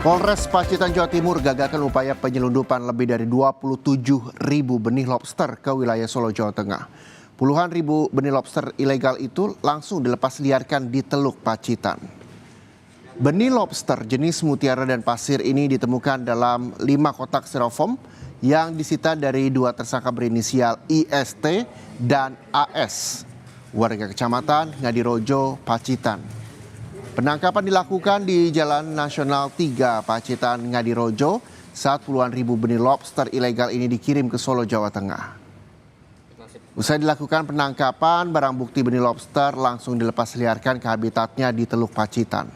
Polres Pacitan, Jawa Timur gagalkan upaya penyelundupan lebih dari 27.000 benih lobster ke wilayah Solo, Jawa Tengah. Puluhan ribu benih lobster ilegal itu langsung dilepas liarkan di Teluk Pacitan. Benih lobster jenis mutiara dan pasir ini ditemukan dalam 5 kotak styrofoam yang disita dari 2 tersangka berinisial IST dan AS, warga Kecamatan Ngadirojo, Pacitan. Penangkapan dilakukan di Jalan Nasional 3 Pacitan Ngadirojo saat puluhan ribu benih lobster ilegal ini dikirim ke Solo, Jawa Tengah. Usai dilakukan penangkapan, barang bukti benih lobster langsung dilepas liarkan ke habitatnya di Teluk Pacitan.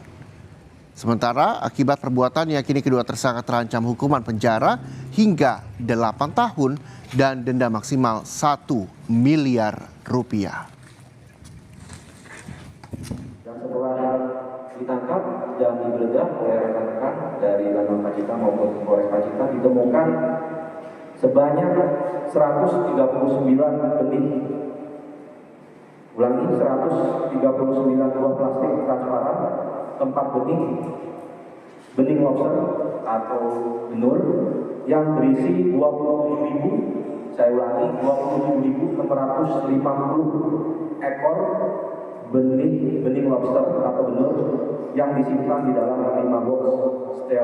Sementara akibat perbuatannya kini kedua tersangka terancam hukuman penjara hingga 8 tahun dan denda maksimal 1 miliar rupiah. Dan setelah ditangkap dan digeledah oleh rekan-rekan dari Lanal Pacitan maupun Polres Pacitan, ditemukan sebanyak 139 benih. Ulangi, 139 buah plastik transparan tempat benih lobster atau benur yang berisi 27.000, saya ulangi, 27.650 ekor benih lobster atau benur yang disimpan di dalam 5 box steril.